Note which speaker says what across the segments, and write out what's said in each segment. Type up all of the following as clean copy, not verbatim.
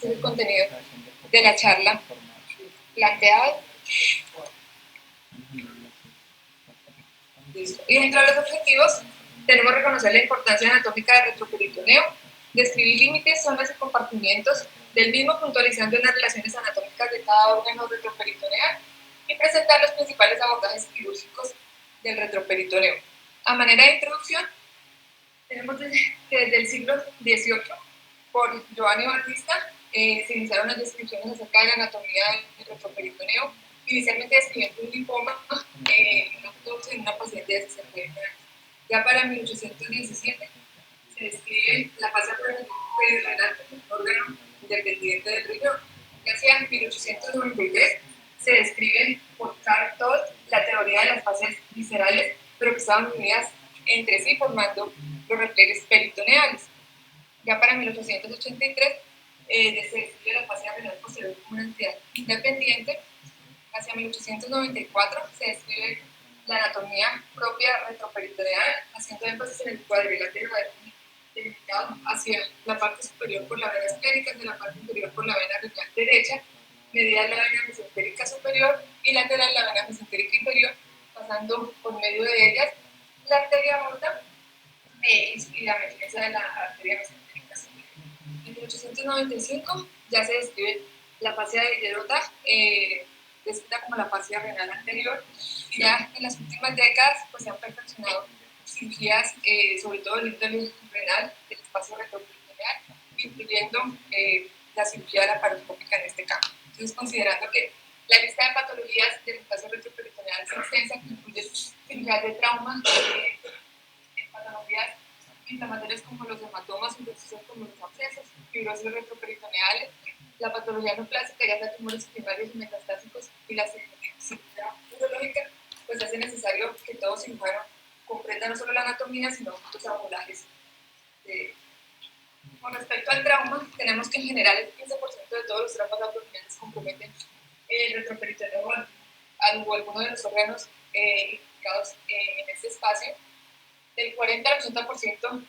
Speaker 1: Este es el contenido de la charla planteada. Listo. Y dentro de los objetivos tenemos reconocer la importancia anatómica del retroperitoneo, describir límites, zonas y compartimientos del mismo, puntualizando las relaciones anatómicas de cada órgano retroperitoneal y presentar los principales abordajes quirúrgicos del retroperitoneo. A manera de introducción, tenemos desde el siglo XVIII, por Giovanni Battista, se iniciaron las descripciones acerca de la anatomía del retroperitoneo, inicialmente describiendo un linfoma en una paciente de 69 años. Ya para 1817 se describe la fase perirenal como un órgano independiente del riñón. Ya hacia 1893 se describe por Karl Todd la teoría de las fases viscerales, pero que estaban unidas entre sí formando los repliegues peritoneales. Ya para 1883 se describe la fase renal posterior como una entidad independiente. Hacia 1894 se describe la anatomía propia retroperitoneal, haciendo énfasis en el cuadrilátero delimitado hacia la parte superior por la vena esclérica, de la parte inferior por la vena renal derecha, medial la vena mesentérica superior y lateral la vena mesentérica inferior, pasando por medio de ellas la arteria aorta y la emergencia de la arteria mesentérica superior. En 1895 ya se describe la fascia de Hierota, descrita como la fascia renal anterior. Ya en las últimas décadas pues, se han perfeccionado cirugías, sobre todo el índole renal del espacio retroperitoneal, incluyendo la cirugía laparoscópica en este campo. Entonces, considerando que la lista de patologías del espacio retroperitoneal es extensa, que incluye cirugías de trauma, patologías inflamatorias como los hematomas, infecciosas como los abscesos, fibrosis retroperitoneales, la patología neoplásica, ya sea tumores primarios y metastásicos, y la cirugía urológica, pues hace necesario que todo cirujano comprenda no solo la anatomía, sino los abordajes. Con respecto al trauma, tenemos que en general el 15% de todos los traumas abdominales comprometen el retroperitoneo o alguno de los órganos implicados en este espacio. Del 40 al 80%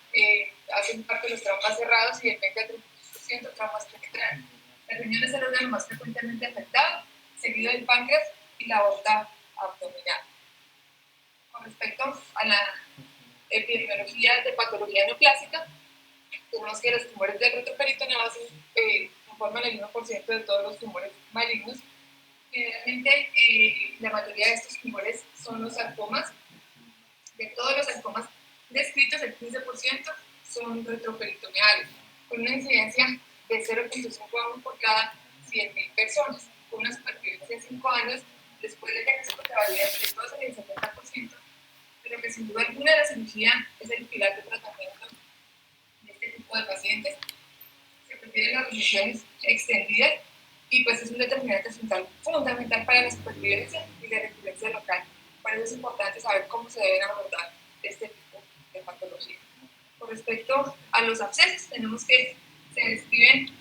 Speaker 1: hacen parte de los traumas cerrados y del 20 al 30% traumas penetrales. El riñón es el órgano más frecuentemente afectado, seguido del páncreas y la aorta abdominal. Con respecto a la epidemiología de patología neoplásica, tenemos que los tumores del retroperitoneo conforman el 1% de todos los tumores malignos. Generalmente, la mayoría de estos tumores son los sarcomas. De todos los sarcomas descritos, el 15% son retroperitoneales, con una incidencia de 0.5 a 1 por cada 100.000 personas, con una supervivencia de 5 años después de diagnóstico que varía entre el 12 y el 70%, pero que sin duda alguna la cirugía es el pilar de tratamiento de este tipo de pacientes. Se prefieren las revisiones extendidas y pues es un determinante fundamental para la supervivencia y la recurrencia local. Por eso es importante saber cómo se deben abordar este tipo de patología. Con respecto a los abscesos, tenemos que se describen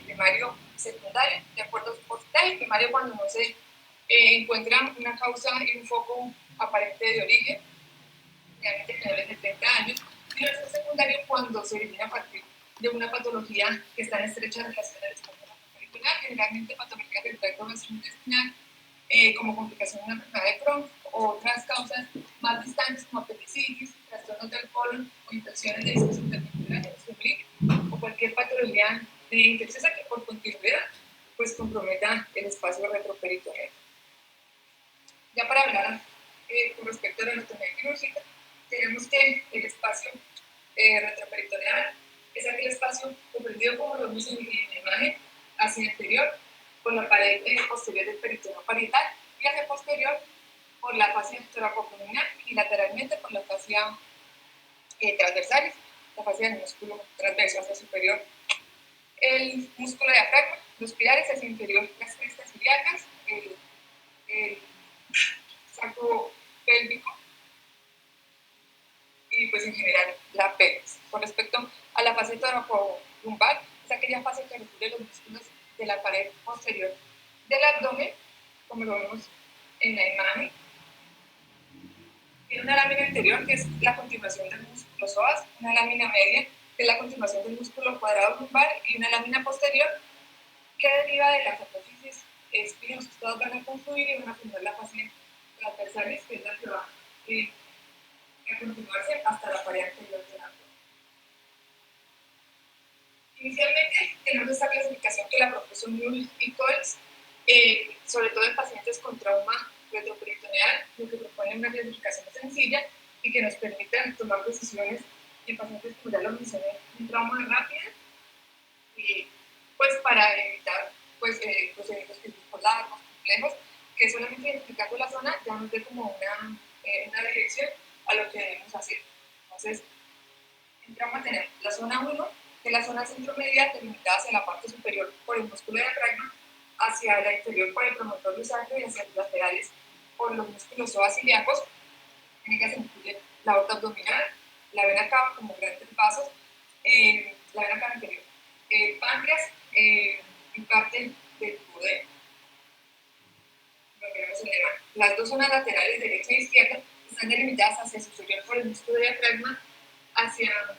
Speaker 1: primario y secundario, de acuerdo a su porcentaje. Primario cuando no se encuentra una causa y un foco aparente de origen, realmente menores de 30 años, y el secundario cuando se origina a partir de una patología que está en estrecha relación al espacio retroperitoneal, generalmente patologías del tracto gastrointestinal, como complicación de una enfermedad de Crohn o otras causas más distantes como apendicitis, trastornos del colon o infecciones de discos intervencionales o cualquier patología infecciosa que por continuidad pues comprometa el espacio retroperitoneal. Ya para hablar con respecto a la anatomía quirúrgica, tenemos que el espacio retroperitoneal es aquel espacio comprendido como lo vemos en la imagen hacia el interior por la pared posterior del peritoneo parietal y hacia posterior por la fascia toracoabdominal y lateralmente por la fascia transversalis, la fascia del músculo transverso hacia superior. El músculo diafragma, los pilares hacia inferior, las crestas ilíacas, el saco pélvico y pues en general la pelvis. Con respecto a la fascia toracolumbar, es aquella fascia que recubre los músculos de la pared posterior del abdomen, como lo vemos en la imagen. Tiene una lámina anterior que es la continuación del músculo psoas, una lámina media que es la continuación del músculo cuadrado lumbar y una lámina posterior ¿Qué deriva de las apófisis? Es que los estados van a confluir y van a formar la fase transversales, que es la que va a continuarse hasta la pared anterior del abdomen. Inicialmente tenemos esta clasificación que la propuso Mull y Coles, sobre todo en pacientes con trauma retroperitoneal, lo que propone una clasificación sencilla y que nos permite tomar decisiones en pacientes, como ya lo mencioné, un trauma rápido, pues para evitar procedimientos críticos largos, complejos, que solamente identificando la zona ya nos dé como una dirección a lo que debemos hacer. Entonces, en trauma tenemos la zona 1, que es la zona centromedia delimitada hacia la parte superior por el músculo diafragma, hacia la inferior por el promotor de sangre y hacia los laterales por los músculos psoas-ilíacos. En ella se incluye la aorta abdominal, la vena cava como grandes vasos, la vena cava anterior, páncreas y parte del duodeno. Las dos zonas laterales, derecha e izquierda, están delimitadas hacia superior por el músculo diafragma, hacia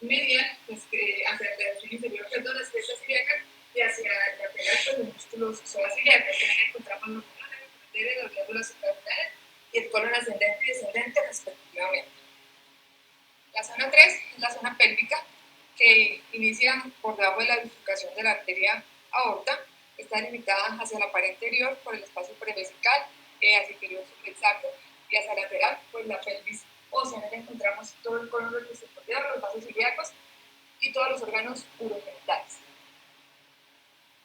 Speaker 1: medial, pues, hacia la dirección inferior, perdón, las piezas ilíacas, y hacia el lateral, pues, los músculos psoas-ilíacos. También encontramos los colon, los glándulas suprarrenales y el colon ascendente y descendente, respectivamente. La zona 3 es la zona pélvica, que inicia por debajo de la bifurcación de la arteria aorta, está delimitada hacia la pared anterior por el espacio prevesical, hacia inferior sobre el sacro, y hacia lateral por la pelvis ósea. En ella encontramos todo el colon retroceptor, los vasos ilíacos y todos los órganos urogenitales.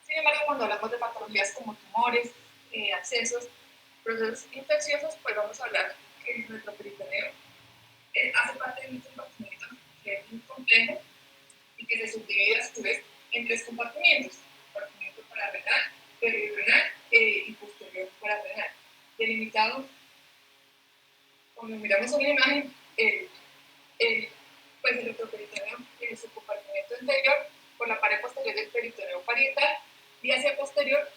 Speaker 1: Sin embargo, cuando hablamos de patologías como tumores, abscesos, procesos infecciosos, pues vamos a hablar que el retroperitoneo hace parte de un compartimento que es muy complejo y que se subdivide a su vez en tres compartimientos: compartimiento pararrenal, perirenal y posterior pararrenal, delimitado, como miramos en la imagen, pues el retroperitoneo tiene su compartimiento anterior por la pared posterior del peritoneo parietal y hacia posterior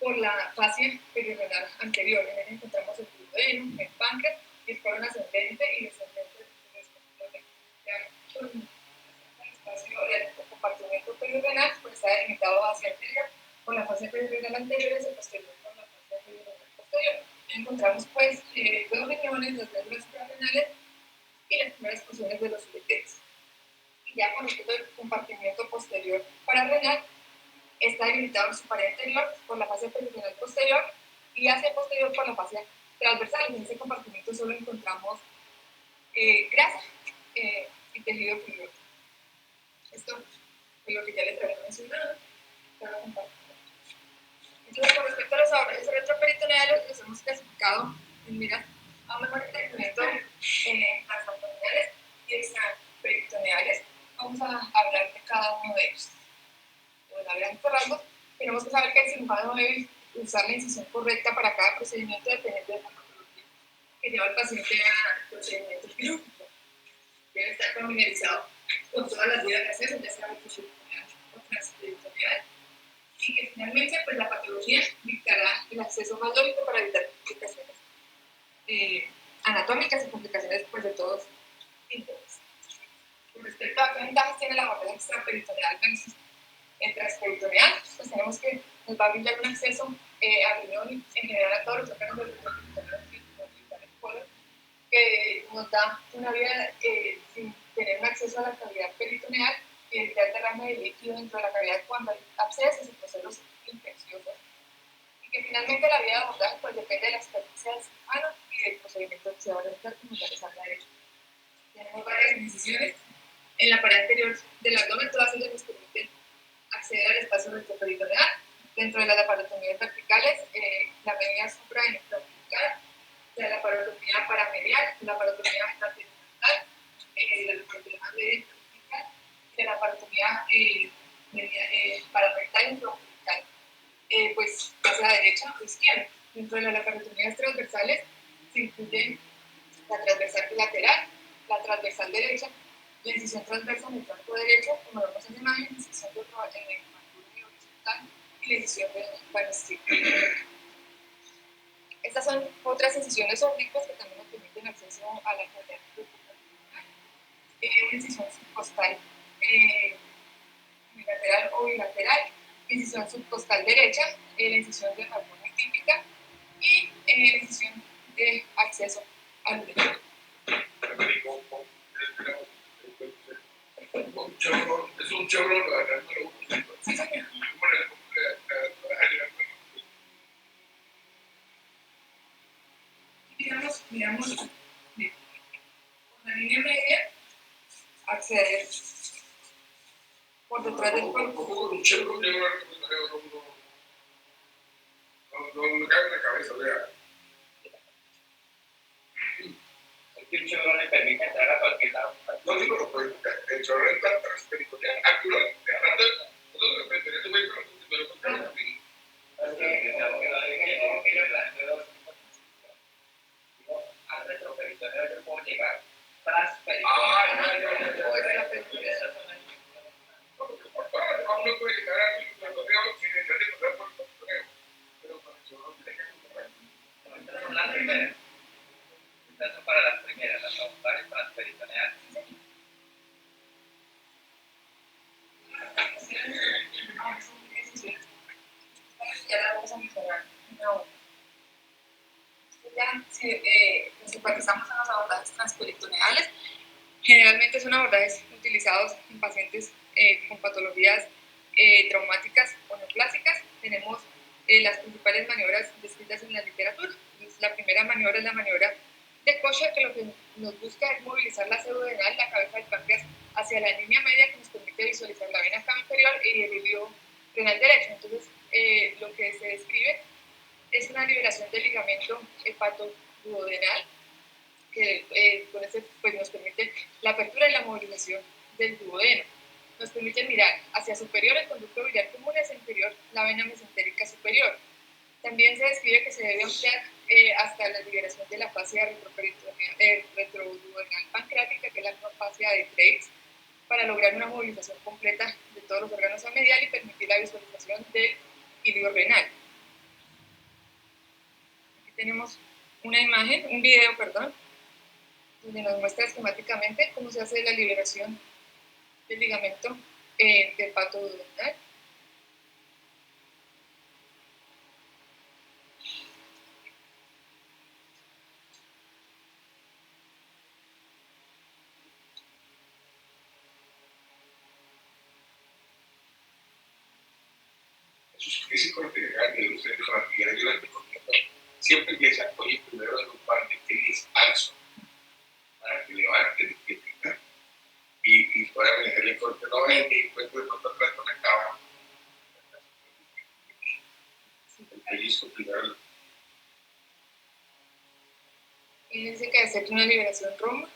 Speaker 1: por la fascia perirenal anterior. En ella encontramos el duodeno, el páncreas y el colon ascendente y descendente respectivamente. Con el espacio del compartimento perirenal pues está delimitado hacia anterior por la fascia perirenal anterior y hacia posterior por la fascia perirenal posterior. Encontramos pues los riñones, las glándulas suprarrenales y las primeras funciones de los ureteres. Y ya con el compartimiento posterior pararrenal está delimitado en su pared anterior por la fascia peritoneal posterior y hacia posterior por la fascia transversal. En ese compartimento solo encontramos grasa y tejido fibroso. Esto es lo que ya les había mencionado. Entonces, con respecto a los abordajes retroperitoneales, los hemos clasificado en miras a mejor entendimiento transabdominales y extraperitoneales. Vamos a hablar de cada uno de ellos. Bueno, a grandes rasgos, tenemos que saber que el cirujano debe usar la incisión correcta para cada procedimiento dependiendo de la patología que lleva al paciente al procedimiento quirúrgico. Debe estar familiarizado con todas las vías de acceso, ya sea retroperitoneal o transperitoneal, y que finalmente pues, la patología dictará el acceso más lógico para evitar complicaciones anatómicas y complicaciones pues, de todos tipos. Con respecto a qué ventajas tiene la abordaje extraperitoneal versus el transperitoneal, pues tenemos que nos va a brindar un acceso al riñón en general a todos los órganos del retroperitoneal, que nos da una vía sin tener un acceso a la cavidad peritoneal y evitar derrame de líquido dentro de la cavidad cuando hay abscesos y procesos infecciosos. Y que finalmente la vía de abordaje pues, depende de la experiencia del cirujano y del procedimiento que se va a realizar, como ya les habla de ello. Tenemos varias incisiones en la pared anterior del abdomen, todas ellas nos permiten acceder al espacio retroperitoneal. Dentro de las laparotomías verticales, la media supra y intravertical, la laparotomía paramedial, la laparotomía intervertebral, la laparotomía vertical y la laparotomía parapectal y intravertical, pues hacia la derecha o izquierda. Dentro de las laparotomías transversales se incluyen la transversal lateral, la transversal derecha, la incisión transversa en el flanco derecho, como vemos en la imagen, la incisión de horizontal y la incisión de panestría. Estas son otras incisiones oblicuas que también nos permiten acceso a la cavidad retroperitoneal. Una incisión subcostal unilateral o bilateral, incisión subcostal derecha, la incisión de marmona típica y la incisión de acceso al uretero.
Speaker 2: Es un chorro la número 1.
Speaker 1: Sí, señor. Miramos con la línea media acceder por detrás del cuerpo.
Speaker 2: Un chorro yo no me cae en la cabeza, vea.
Speaker 3: El chorro le permite entrar a cualquier lado.
Speaker 2: No digo, pues, el chorro es tan transférico, de ángulo, de arrastre, todo de frente, ese güey, pero con cara así.
Speaker 3: Al retroperitoneo yo puedo llegar transperitoneal.
Speaker 2: Uno puede llegar a un torneo sin necesidad de pasar por el torneo, pero con el chorro se deja comprar.
Speaker 3: Estas son las primeras. Estas son para las primeras, las secundarias transperitoneales.
Speaker 1: Ya la vamos a mejorar. No. Ya, si nos enfatizamos en los abordajes transperitoneales, generalmente son abordajes utilizados en pacientes con patologías traumáticas o neoplásicas. Tenemos las principales maniobras descritas en la literatura. Entonces, la primera maniobra es la maniobra de Kosher, que lo que nos busca es movilizar la pseudodenal, la cabeza del páncreas, hacia la línea media, que nos permite visualizar la vena cava inferior y el ilio renal derecho. Entonces, lo que se describe es una liberación del ligamento hepatoduodenal, que con este pues, nos permite la apertura y la movilización del duodeno. Nos permite mirar hacia superior el conducto biliar común y hacia inferior la vena mesentérica superior. También se describe que se debe ampliar hasta la liberación de la fascia retroduodenal pancreática, que es la fascia de Treitz, para lograr una movilización completa de todos los órganos a medial y permitir la visualización del ilio renal. Aquí tenemos una imagen, un video, perdón, donde nos muestra esquemáticamente cómo se hace la liberación del ligamento hepatoduodenal.
Speaker 2: Sus físicos de ustedes con la tijera, yo les recomiendo, siempre empiezan, oye, primero es un par de tenis alzo, para que levanten y que tengan, y puedan meter el corte, no ven y encuentro de pronto atrás con la cama. El pellizco primero.
Speaker 1: Fíjense que hacer una liberación romba.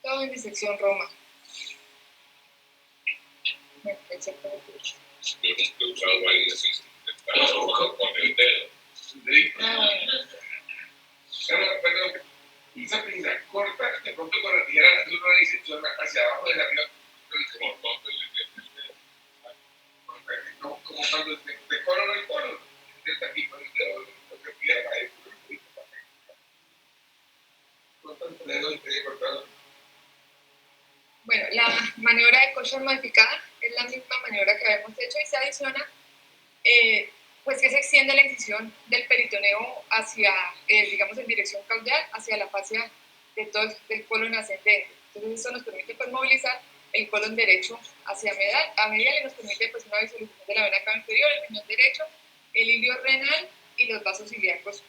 Speaker 1: Todo en disección Roma. Bueno, exactamente.
Speaker 2: Yo he usado varias veces con el dedo. Pero esa pinza corta, de pronto con la tijera hace una disección hacia abajo de la piel. Como cuando de color no hay color. Desde aquí con el dedo, lo que pida para eso. Cortan el dedo y te cortado.
Speaker 1: Bueno, la maniobra de Kosher modificada es la misma maniobra que habíamos hecho y se adiciona, pues que se extiende la incisión del peritoneo hacia, digamos, en dirección caudal, hacia la fascia del colon ascendente. Entonces, eso nos permite pues, movilizar el colon derecho hacia medial y nos permite pues, una visualización de la vena cava inferior, el riñón derecho, el ilio renal y los vasos ilíacos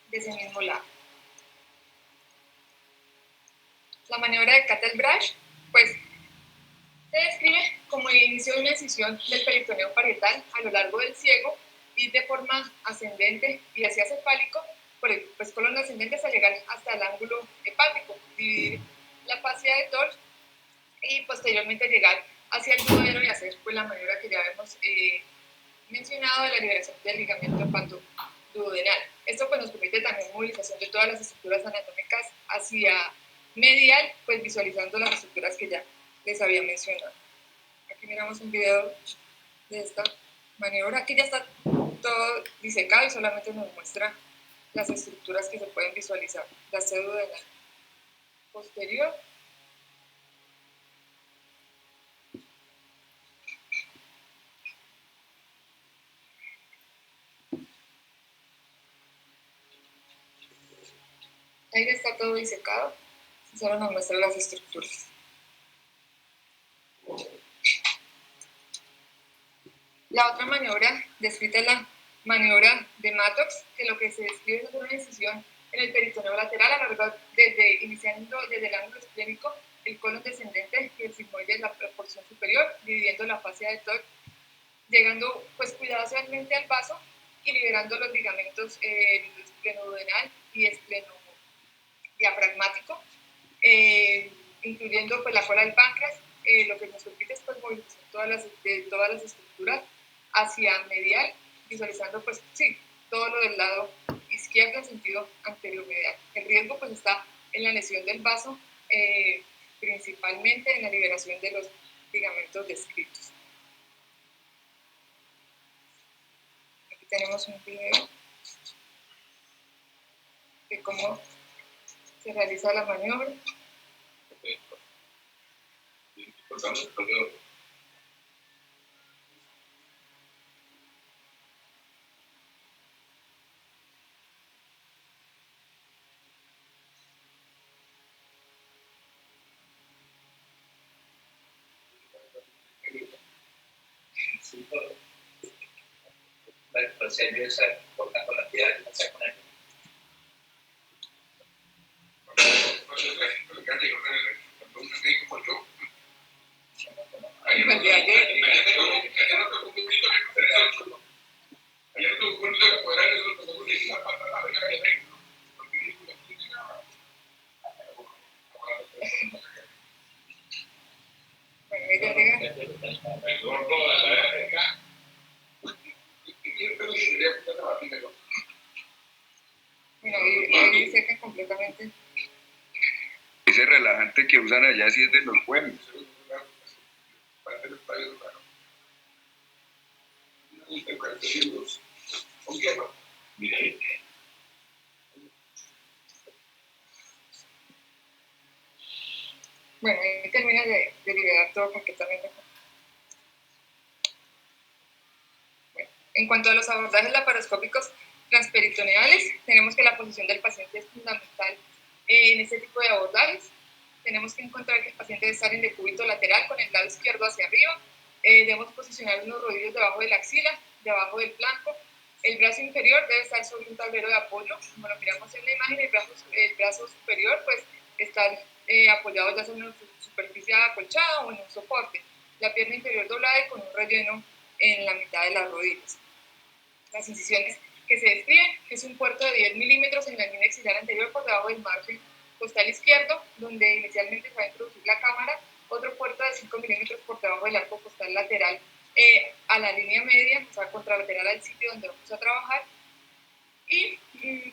Speaker 1: de ese mismo lado. La maniobra de Cattle-Brush, pues se describe como el inicio de una incisión del peritoneo parietal a lo largo del ciego y de forma ascendente y hacia cefálico pues, colon ascendente hasta llegar hasta el ángulo hepático, dividir la fascia de TORC y posteriormente llegar hacia el duodeno y hacer pues, la maniobra que ya hemos mencionado de la liberación del ligamento hepatoduodenal. Esto pues, nos permite también movilización de todas las estructuras anatómicas hacia medial, pues visualizando las estructuras que ya les había mencionado. Aquí miramos un video de esta maniobra. Aquí ya está todo disecado y solamente nos muestra las estructuras que se pueden visualizar. La pseudodenal posterior, ahí está todo disecado, solo nos muestra las estructuras. La otra maniobra descrita es la maniobra de Mattox, que lo que se describe es una incisión en el peritoneo lateral, a lo largo iniciando desde el ángulo esplénico, el colon descendente y el sigmoide en la porción superior, dividiendo la fascia de TORC, llegando pues cuidadosamente al vaso y liberando los ligamentos esplenoduodenal y espleno-diafragmático, incluyendo pues la cola del páncreas, lo que nos permite es pues, movilizar todas las estructuras hacia medial, visualizando pues sí, todo lo del lado izquierdo en sentido anterior-medial. El riesgo pues está en la lesión del vaso, principalmente en la liberación de los ligamentos descritos. Aquí tenemos un video de cómo se realiza la maniobra.
Speaker 3: El procedimiento es importante con la actividad de la secundaria.
Speaker 1: Ahí seca completamente.
Speaker 4: Ese relajante que usan allá sí es de los buenos.
Speaker 1: Bueno, ahí termina de liberar todo completamente. Bueno, en cuanto a los abordajes laparoscópicos transperitoneales, tenemos que la posición del paciente es fundamental en este tipo de abordajes. Tenemos que encontrar que el paciente debe estar en decúbito lateral con el lado izquierdo hacia arriba. Debemos posicionar unos rodillos debajo de la axila, debajo del flanco. El brazo inferior debe estar sobre un tablero de apoyo. Como lo miramos en la imagen, el brazo superior pues, está apoyado ya sobre una superficie acolchada o en un soporte. La pierna inferior doblada y con un relleno en la mitad de las rodillas. Las incisiones que se describen es un puerto de 10 milímetros en la línea axilar anterior por debajo del margen costal izquierdo, donde inicialmente se va a introducir la cámara, otro puerto de 5 milímetros por debajo del arco costal lateral a la línea media, o sea, contralateral al sitio donde vamos a trabajar, y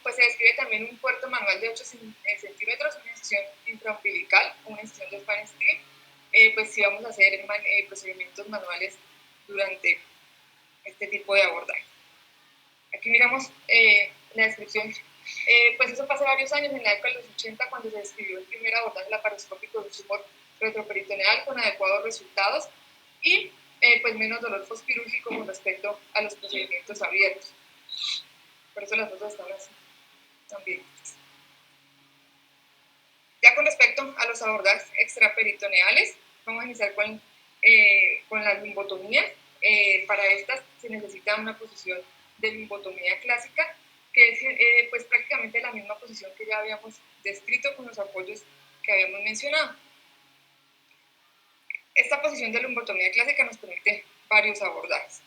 Speaker 1: pues se describe también un puerto manual de 8 centímetros, una incisión intraumbilical, una incisión de span steel, pues sí vamos a hacer procedimientos manuales durante este tipo de abordaje. Aquí miramos la descripción, pues eso pasó varios años, en la época de los 80, cuando se describió el primer abordaje laparoscópico de un tumor retroperitoneal con adecuados resultados y pues menos dolor postquirúrgico con respecto a los procedimientos abiertos. Por eso las fotos están así también. Ya con respecto a los abordajes extraperitoneales, vamos a iniciar con la lumbotomía. Para estas se necesita una posición de lumbotomía clásica, que es pues prácticamente la misma posición que ya habíamos descrito con los apoyos que habíamos mencionado. Esta posición de lumbotomía clásica nos permite varios abordajes.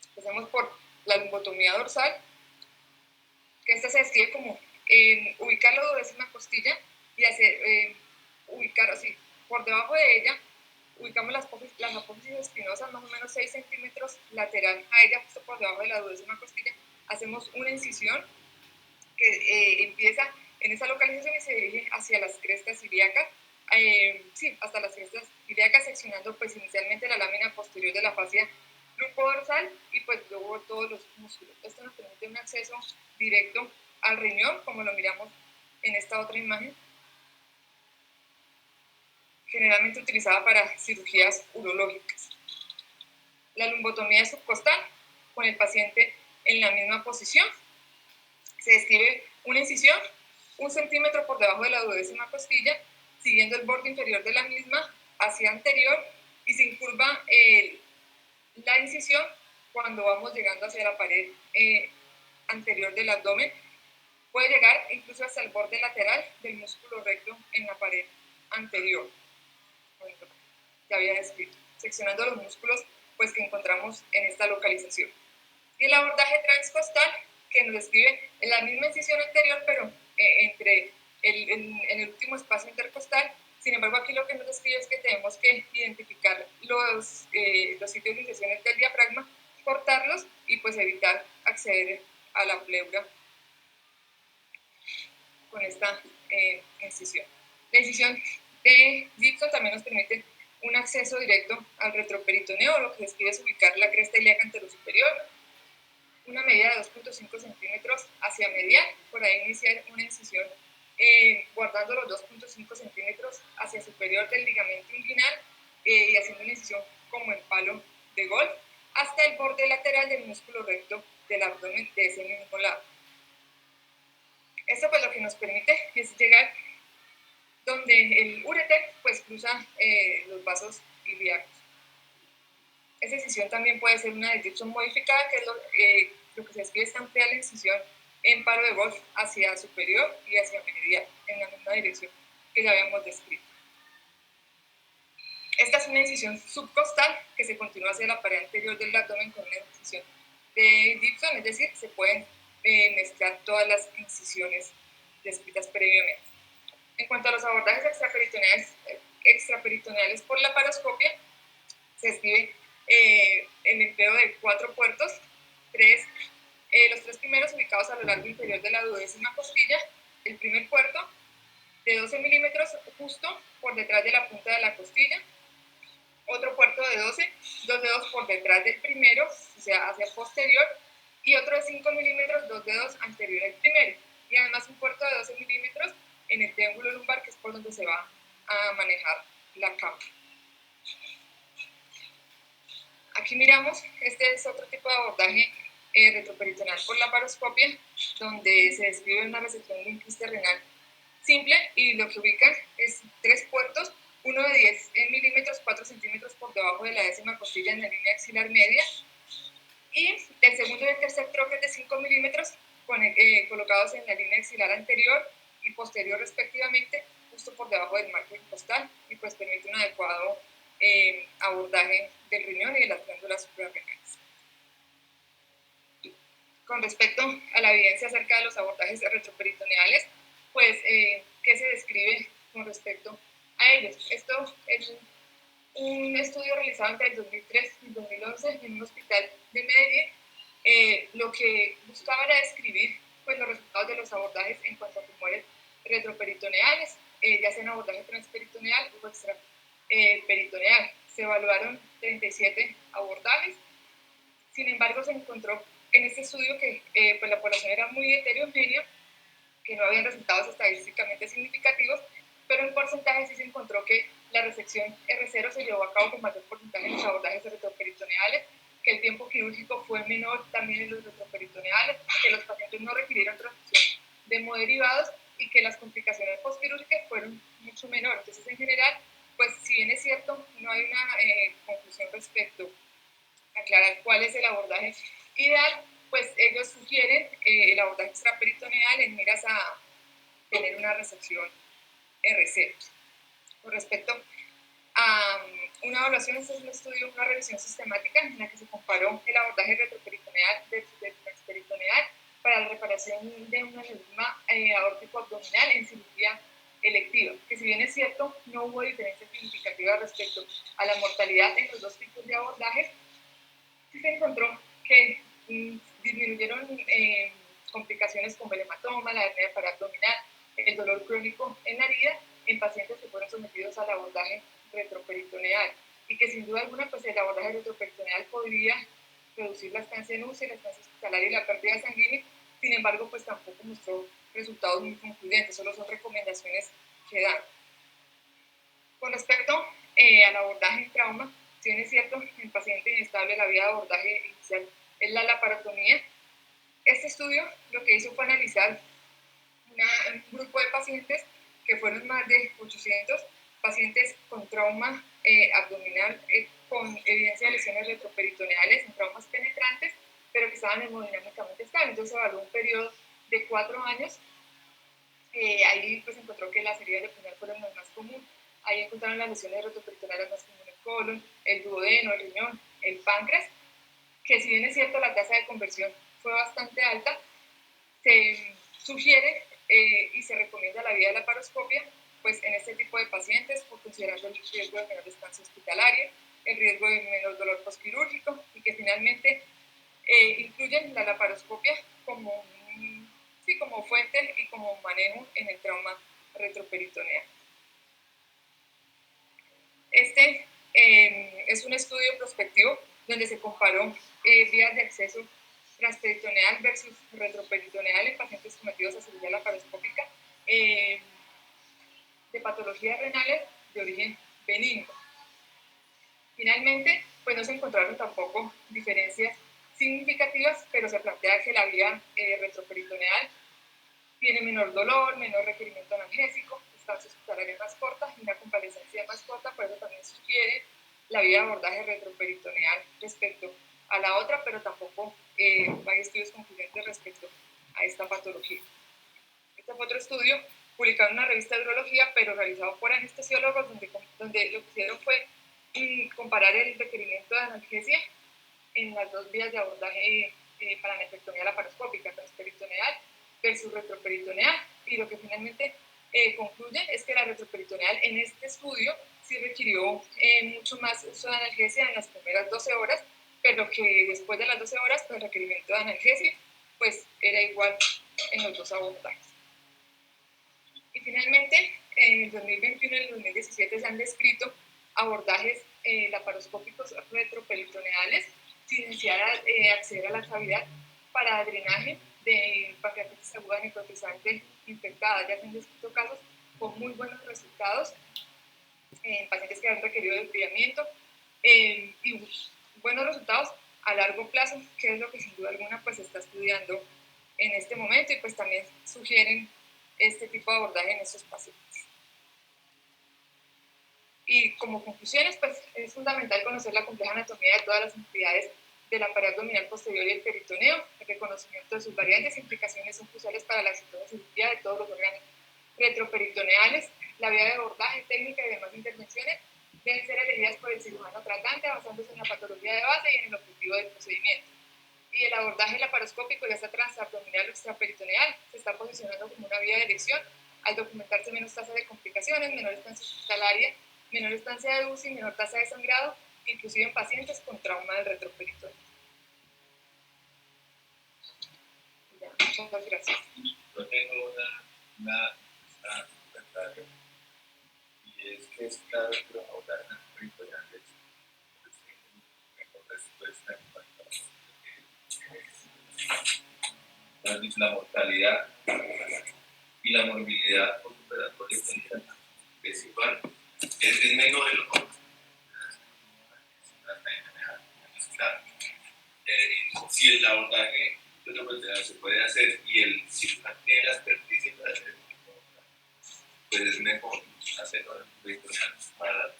Speaker 1: Empecemos por la lumbotomía dorsal, que esta se describe como ubicar la duodécima costilla y hacer, ubicar así, por debajo de ella, ubicamos las apófisis espinosas más o menos 6 centímetros lateral a ella, justo por debajo de la duodécima costilla, hacemos una incisión que empieza en esa localización y se dirige hacia las crestas ilíacas, sí, hasta las crestas ilíacas, seccionando pues inicialmente la lámina posterior de la fascia lumbodorsal y pues luego todos los músculos. Esto nos permite un acceso directo al riñón, como lo miramos en esta otra imagen, generalmente utilizada para cirugías urológicas. La lumbotomía subcostal, con el paciente en la misma posición, se describe una incisión 1 centímetro por debajo de la duodécima costilla, siguiendo el borde inferior de la misma hacia anterior y se incurva la incisión cuando vamos llegando hacia la pared anterior del abdomen. Puede llegar incluso hasta el borde lateral del músculo recto en la pared anterior. Ya había descrito, seccionando los músculos pues, que encontramos en esta localización. Y el abordaje transcostal, que nos describe la misma incisión anterior, pero en el último espacio intercostal. Sin embargo, aquí lo que nos describe es que tenemos que identificar los sitios de incisiones del diafragma, cortarlos y pues evitar acceder a la pleura con esta incisión. La incisión de Gibson también nos permite un acceso directo al retroperitoneo, lo que describe es ubicar la cresta ilíaca anterosuperior, una medida de 2.5 centímetros hacia medial, por ahí iniciar una incisión guardando los 2.5 centímetros hacia superior del ligamento inguinal y haciendo una incisión como en palo de golf, hasta el borde lateral del músculo recto del abdomen de ese mismo lado. Esto pues lo que nos permite es llegar donde el ureter pues cruza los vasos ilíacos. Esa incisión también puede ser una de Gibson modificada, que es lo que se describe es ampliar la incisión en palo de golf hacia superior y hacia medial, en la misma dirección que ya habíamos descrito. Esta es una incisión subcostal que se continúa hacia la pared anterior del abdomen con una incisión de Gibson, es decir, se pueden mezclar todas las incisiones descritas previamente. En cuanto a los abordajes extraperitoneales por laparoscopia, se describe el empleo de 4 puertos, los 3 primeros ubicados a lo largo inferior de la duodécima costilla, el primer puerto de 12 milímetros justo por detrás de la punta de la costilla, otro puerto de 12, 2 dedos por detrás del primero, o sea, hacia posterior, y otro de 5 milímetros, 2 dedos anterior al primero, y además un puerto de 12 milímetros en el triángulo lumbar, que es por donde se va a manejar la cama. Aquí miramos, este es otro tipo de abordaje retroperitoneal por laparoscopia, donde se describe una resección de un quiste renal simple y lo que ubican es 3 puertos, uno de 10 milímetros, 4 centímetros por debajo de la décima costilla en la línea axilar media, y el segundo y el tercer troque de 5 milímetros colocados en la línea axilar anterior y posterior respectivamente, justo por debajo del marco intercostal, y pues permite un adecuado abordaje del riñón y de las glándulas suprarrenales. Con respecto a la evidencia acerca de los abordajes retroperitoneales, pues, ¿qué se describe con respecto a ellos? Esto es un estudio realizado entre el 2003 y el 2011 en un hospital de Medellín. Lo que buscaba era describir pues, los resultados de los abordajes en cuanto a tumores retroperitoneales, ya sea en abordaje transperitoneal o extraperitoneal. Se evaluaron 37 abordajes, sin embargo se encontró en este estudio que pues la población era muy heterogénea, que no habían resultados estadísticamente significativos, pero en porcentaje sí se encontró que la resección R0 se llevó a cabo con mayor porcentaje en los abordajes retroperitoneales, que el tiempo quirúrgico fue menor también en los retroperitoneales, que los pacientes no requirieron transfusión de hemoderivados y que las complicaciones postquirúrgicas fueron mucho menores. Entonces, en general, pues si bien es cierto, no hay una conclusión respecto a aclarar cuál es el abordaje ideal, pues ellos sugieren el abordaje extraperitoneal en miras a tener una resección R0. Con respecto a una evaluación, este es un estudio, una revisión sistemática en la que se comparó el abordaje retroperitoneal versus el transperitoneal para la reparación de un aneurisma aórtico abdominal en cirugía electiva, que si bien es cierto, no hubo diferencia significativa respecto a la mortalidad en los dos tipos de abordajes, sí se encontró que disminuyeron complicaciones como el hematoma, la hernia paraabdominal, el dolor crónico en la herida en pacientes que fueron sometidos al abordaje retroperitoneal, y que sin duda alguna pues el abordaje retroperitoneal podría reducir la estancia en UCI, la estancia hospitalaria y la pérdida sanguínea. Sin embargo, pues tampoco mostró resultados muy concluyentes, solo son recomendaciones que dan. Con respecto al abordaje en trauma, si bien es cierto, en paciente inestable la vía de abordaje inicial es la laparotomía. Este estudio lo que hizo fue analizar un grupo de pacientes que fueron más de 800 pacientes con trauma abdominal con evidencia de lesiones retroperitoneales en traumas penetrantes, pero que estaban hemodinámicamente estables. Entonces se evaluó un periodo de 4 años. Ahí pues encontró que las heridas de puñal fueron las más comunes. Ahí encontraron las lesiones retroperitoneales más comunes: el colon, el duodeno, el riñón, el páncreas, que si bien es cierto la tasa de conversión fue bastante alta, se sugiere y se recomienda la vía de la laparoscopia pues en este tipo de pacientes, por considerando el riesgo de menor estancia hospitalaria, el riesgo de menor dolor postquirúrgico, y que finalmente incluyen la laparoscopia como, sí, como fuente y como manejo en el trauma retroperitoneal. Este es un estudio prospectivo donde se comparó vías de acceso transperitoneal versus retroperitoneal en pacientes sometidos a cirugía laparoscópica de patologías renales de origen benigno. Finalmente, pues no se encontraron tampoco diferencias significativas, pero se plantea que la vía retroperitoneal tiene menor dolor, menor requerimiento analgésico, estancia hospitalaria más corta y una convalecencia más corta, por eso también sugiere la vía de abordaje retroperitoneal respecto a la otra, pero tampoco hay estudios concluyentes respecto a esta patología. Este fue otro estudio publicado en una revista de urología, pero realizado por anestesiólogos, donde lo que hicieron fue comparar el requerimiento de analgesia en las dos vías de abordaje para nefrectomía laparoscópica, transperitoneal versus retroperitoneal, y lo que finalmente concluye es que la retroperitoneal en este estudio sí requirió mucho más uso de analgesia en las primeras 12 horas, pero que después de las 12 horas pues, el requerimiento de analgesia pues, era igual en los dos abordajes. Y finalmente, en el 2021 y el 2017 se han descrito abordajes laparoscópicos retroperitoneales sin necesidad de acceder a la cavidad para drenaje de pancreatitis aguda necrotizante infectada. Ya se han descrito casos con muy buenos resultados en pacientes que han requerido de enfriamiento y buenos resultados a largo plazo, que es lo que sin duda alguna pues se está estudiando en este momento, y pues también sugieren este tipo de abordaje en estos pacientes. Y como conclusiones, pues es fundamental conocer la compleja anatomía de todas las entidades de la pared abdominal posterior y el peritoneo. El reconocimiento de sus variantes e implicaciones son cruciales para la exitosa cirugía de todos los órganos retroperitoneales. La vía de abordaje, técnica y demás intervenciones deben ser elegidas por el cirujano tratante, basándose en la patología de base y en el objetivo del procedimiento. Y el abordaje laparoscópico, ya sea transabdominal o extraperitoneal, se está posicionando como una vía de elección al documentarse menos tasa de complicaciones, menor estancia hospitalaria, menor estancia de UCI, menor tasa de sangrado, inclusive en pacientes con trauma del retroperitoneo. Muchas gracias.
Speaker 3: Yo tengo una comentario, y es que es claro que los abordajes peritoneales tienen mejor respuesta en cuanto a la mortalidad y la morbilidad postoperatoria es igual, es menor en los hombres. Si el abordaje se puede hacer y el cirujano tiene la experticia para hacer, pues es mejor hacerlo peritoneal para el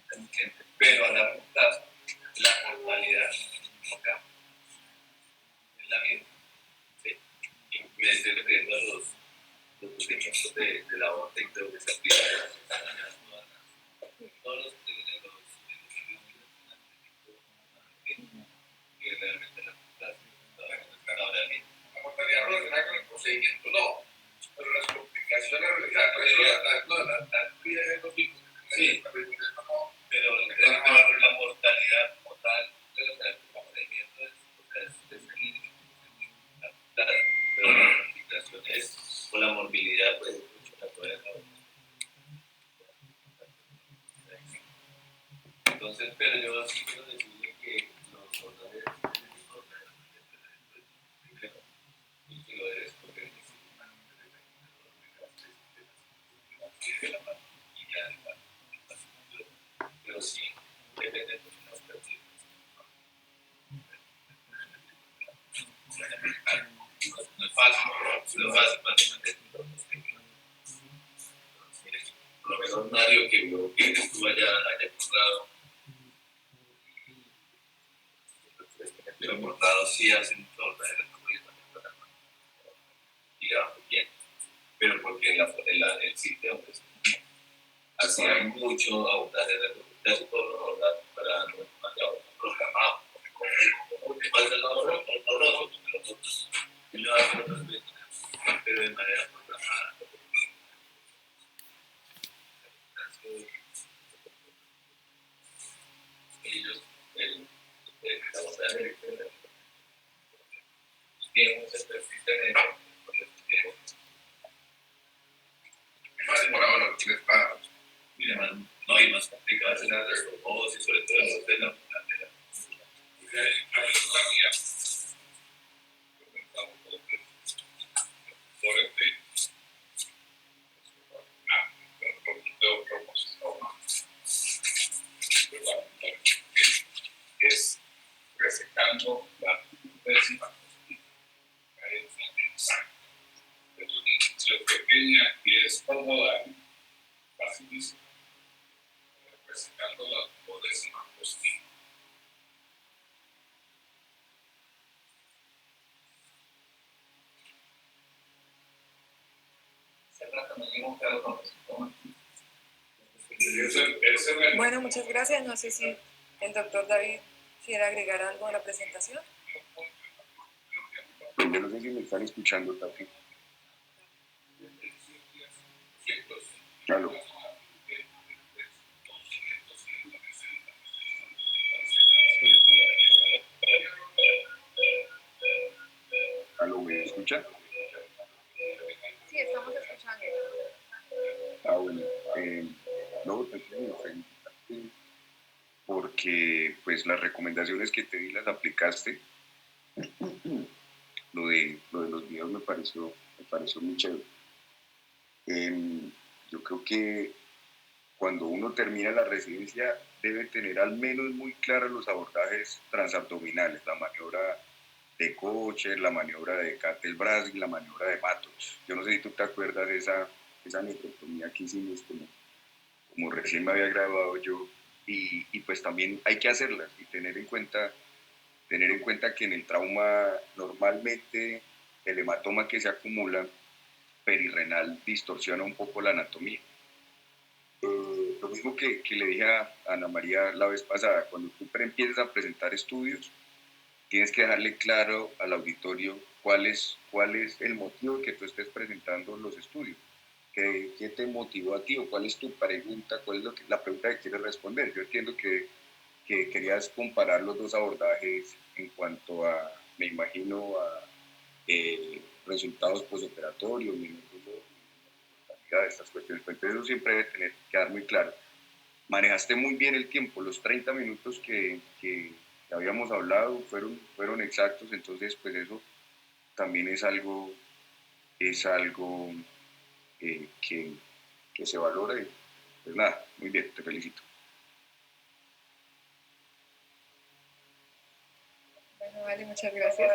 Speaker 3: paciente, pero a largo plazo la mortalidad es la misma. ¿Sí? Y me estoy refiriendo a los procedimientos de la aborta y todo que se aplica todos los que realmente la mortalidad Entonces, pero yo sí quiero decirle que los abordajes y que lo debe escoger pero sí depende de las personas. No es fácil, no es fácil mantener por lo menos Mario que estuvo allá acordado, pero acordado sí hacen todo y grabamos bien, pero porque el sitio pues, hacía mucho abordaje de su para no programado. Pero de manera programada. Ellos, el abordaje tiene mucha experiencia en eso.
Speaker 2: Más demorado lo que tienes para.
Speaker 3: Mira, no hay más complicadas en las robos y sobre todo en de la plantera.
Speaker 2: Es resecando la décima de tu iniciación pequeña y es cómoda, facilísima, resecando la décima costilla.
Speaker 1: Bueno, muchas gracias. No sé si el doctor David quiere agregar algo a la presentación.
Speaker 4: Pues yo no sé si me están escuchando, Tati. Aló. Aló, ¿me escuchan?
Speaker 1: Sí, estamos escuchando.
Speaker 4: Ah, bueno. No, tranquilo, felicitarte porque pues las recomendaciones que te di las aplicaste. Lo de los videos me pareció muy chévere. Yo creo que cuando uno termina la residencia debe tener al menos muy claros los abordajes transabdominales, la maniobra de Kocher, la maniobra de Cattel-Brasing, la maniobra de Matos. Yo no sé si tú te acuerdas de esa neutrectomía que hicimos como recién me había graduado yo, y pues también hay que hacerlas y tener en cuenta que en el trauma normalmente el hematoma que se acumula perirrenal distorsiona un poco la anatomía. Lo mismo que le dije a Ana María la vez pasada, cuando tú empieces a presentar estudios, tienes que dejarle claro al auditorio cuál es el motivo que tú estés presentando los estudios. ¿Qué te motivó a ti o cuál es tu pregunta? ¿Cuál es la pregunta que quieres responder? Yo entiendo que querías comparar los dos abordajes en cuanto a, me imagino, a resultados posoperatorios, de estas cuestiones. Pero entonces eso siempre debe tener que quedar muy claro. Manejaste muy bien el tiempo, los 30 minutos que habíamos hablado fueron exactos, entonces pues eso también es algo que se valora y pues nada, muy bien, te felicito.
Speaker 1: Bueno, vale, muchas gracias.